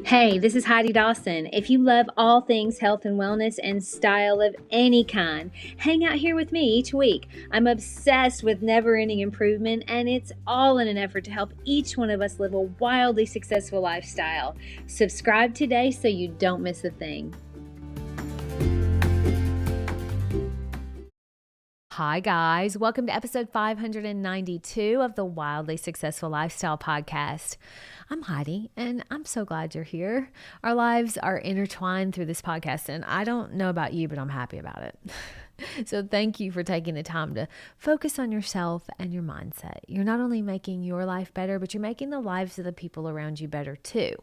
Hey, this is Heidi Dawson. If you love all things health and wellness and style of any kind, hang out here with me each week. I'm obsessed with never-ending improvement, and it's all in an effort to help each one of us live a wildly successful lifestyle. Subscribe today so you don't miss a thing. Hi, guys. Welcome to episode 592 of the Wildly Successful Lifestyle Podcast. I'm Heidi, and I'm so glad you're here. Our lives are intertwined through this podcast, and I don't know about you, but I'm happy about it. So thank you for taking the time to focus on yourself and your mindset. You're not only making your life better, but you're making the lives of the people around you better too.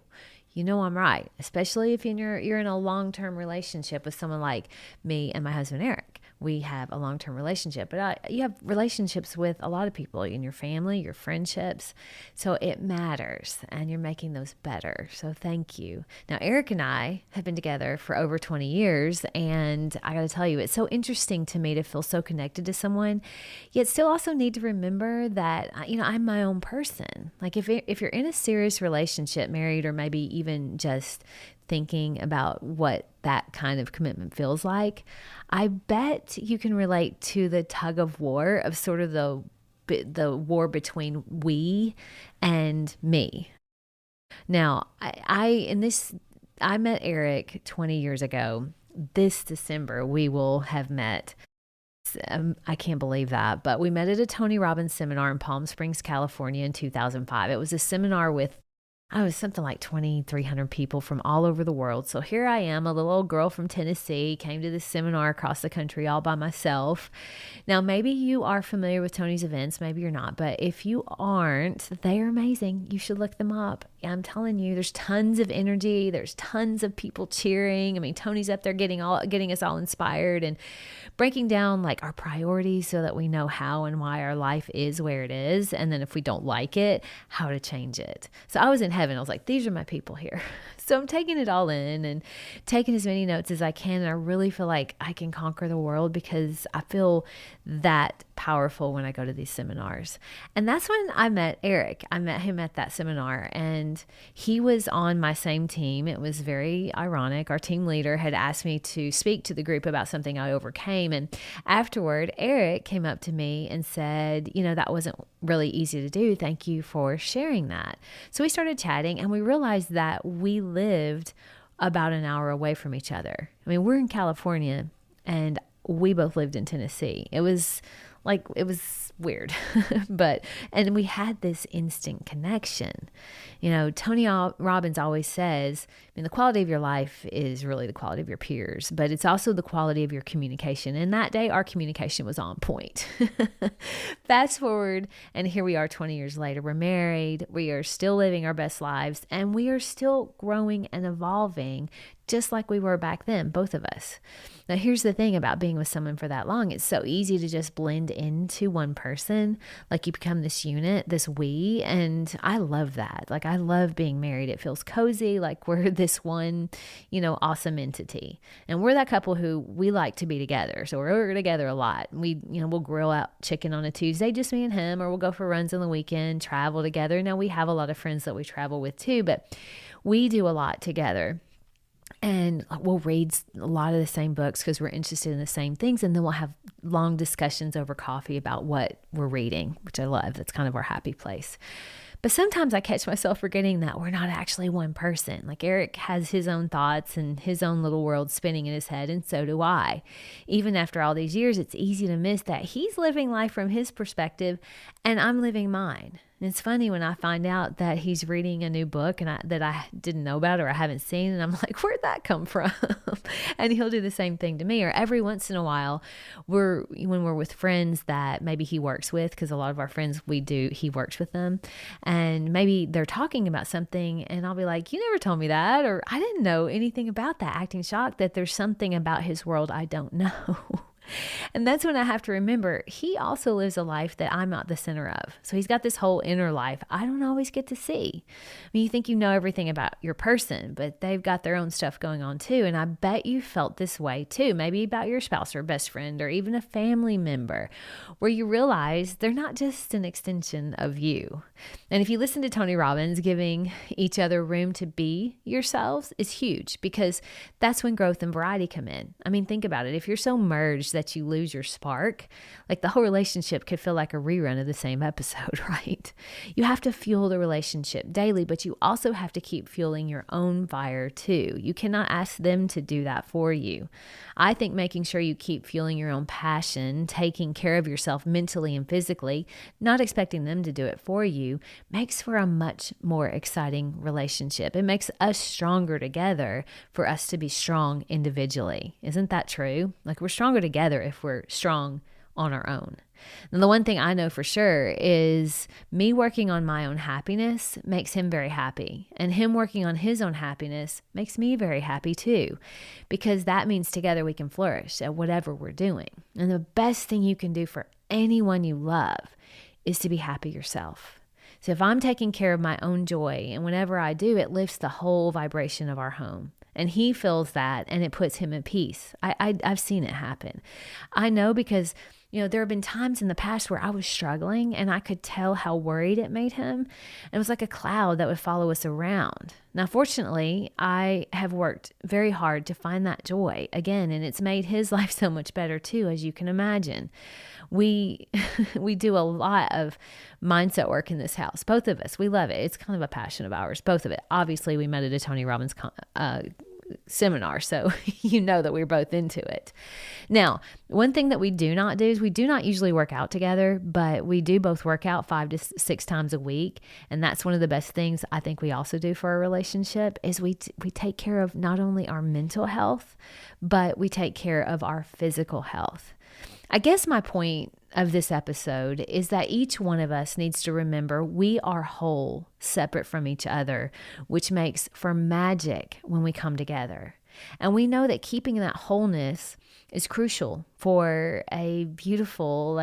You know I'm right, especially if you're in a long-term relationship with someone like me and my husband, Eric. We have a long-term relationship, but you have relationships with a lot of people in your family, your friendships. So it matters, and you're making those better. So thank you. Now, Eric and I have been together for over 20 years, and I got to tell you, it's so interesting to me to feel so connected to someone, yet still also need to remember that, I'm my own person. Like if you're in a serious relationship, married, or maybe even just thinking about what that kind of commitment feels like, I bet you can relate to the tug of war of sort of the war between we and me. Now, I met Eric 20 years ago. This December, we will have met. I can't believe that, but we met at a Tony Robbins seminar in Palm Springs, California in 2005. It was a seminar with something like 2,300 people from all over the world. So here I am, a little old girl from Tennessee, came to this seminar across the country all by myself. Now, maybe you are familiar with Tony's events, maybe you're not, but if you aren't, they are amazing. You should look them up. I'm telling you, there's tons of energy. There's tons of people cheering. I mean, Tony's up there getting us all inspired and breaking down like our priorities so that we know how and why our life is where it is. And then if we don't like it, how to change it. So I was in heaven. I was like, these are my people here. So I'm taking it all in and taking as many notes as I can. And I really feel like I can conquer the world because I feel that powerful when I go to these seminars. And that's when I met Eric. I met him at that seminar, and he was on my same team. It was very ironic. Our team leader had asked me to speak to the group about something I overcame. And afterward, Eric came up to me and said, that wasn't really easy to do. Thank you for sharing that. So we started chatting, and we realized that we lived about an hour away from each other. I mean, we're in California, and we both lived in Tennessee. It was weird, and we had this instant connection. Tony Robbins always says, the quality of your life is really the quality of your peers, but it's also the quality of your communication. And that day, our communication was on point. Fast forward, and here we are 20 years later. We're married, we are still living our best lives, and we are still growing and evolving just like we were back then, both of us. Now, here's the thing about being with someone for that long. It's so easy to just blend into one person. Like you become this unit, this we, and I love that. Like I love being married. It feels cozy, like we're this one, awesome entity. And we're that couple who we like to be together. So we're together a lot. We'll grill out chicken on a Tuesday, just me and him, or we'll go for runs on the weekend, travel together. Now we have a lot of friends that we travel with too, but we do a lot together. And we'll read a lot of the same books because we're interested in the same things. And then we'll have long discussions over coffee about what we're reading, which I love. That's kind of our happy place. But sometimes I catch myself forgetting that we're not actually one person. Like Eric has his own thoughts and his own little world spinning in his head, and so do I. Even after all these years, it's easy to miss that he's living life from his perspective and I'm living mine. And it's funny when I find out that he's reading a new book that I didn't know about or I haven't seen, and I'm like, where'd that come from? And he'll do the same thing to me. Or every once in a while, when we're with friends that maybe he works with, because a lot of our friends he works with them, and maybe they're talking about something, and I'll be like, you never told me that, or I didn't know anything about that, acting shocked that there's something about his world I don't know. And that's when I have to remember he also lives a life that I'm not the center of. So he's got this whole inner life I don't always get to see. I mean, you think you know everything about your person, but they've got their own stuff going on too. And I bet you felt this way too, maybe about your spouse or best friend or even a family member, where you realize they're not just an extension of you. And if you listen to Tony Robbins, giving each other room to be yourselves is huge, because that's when growth and variety come in. I mean, think about it. If you're so merged that you lose your spark, like the whole relationship could feel like a rerun of the same episode, right? You have to fuel the relationship daily, but you also have to keep fueling your own fire too. You cannot ask them to do that for you. I think making sure you keep fueling your own passion, taking care of yourself mentally and physically, not expecting them to do it for you, makes for a much more exciting relationship. It makes us stronger together for us to be strong individually. Isn't that true? Like, we're stronger together if we're strong on our own. And the one thing I know for sure is me working on my own happiness makes him very happy. And him working on his own happiness makes me very happy too, because that means together we can flourish at whatever we're doing. And the best thing you can do for anyone you love is to be happy yourself. So if I'm taking care of my own joy, and whenever I do, it lifts the whole vibration of our home. And he feels that, and it puts him at peace. I've seen it happen. I know because, there have been times in the past where I was struggling and I could tell how worried it made him. It was like a cloud that would follow us around. Now, fortunately, I have worked very hard to find that joy again, and it's made his life so much better too, as you can imagine. We do a lot of mindset work in this house. Both of us, we love it. It's kind of a passion of ours, both of it. Obviously, we met at a Tony Robbins seminar, so you know that we're both into it. Now, one thing that we do not do is we do not usually work out together, but we do both work out 5 to 6 times a week. And that's one of the best things I think we also do for our relationship is we take care of not only our mental health, but we take care of our physical health. I guess my point of this episode is that each one of us needs to remember we are whole, separate from each other, which makes for magic when we come together. And we know that keeping that wholeness is crucial for a beautiful,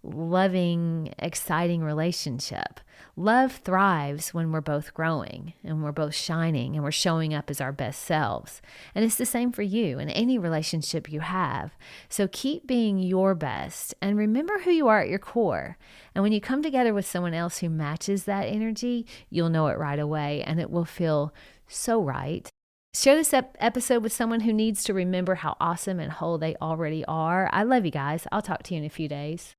loving, exciting relationship. Love thrives when we're both growing and we're both shining and we're showing up as our best selves. And it's the same for you in any relationship you have. So keep being your best and remember who you are at your core. And when you come together with someone else who matches that energy, you'll know it right away and it will feel so right. Share this episode with someone who needs to remember how awesome and whole they already are. I love you guys. I'll talk to you in a few days.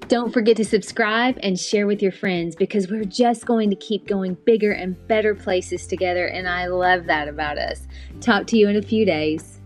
Don't forget to subscribe and share with your friends, because we're just going to keep going bigger and better places together, and I love that about us. Talk to you in a few days.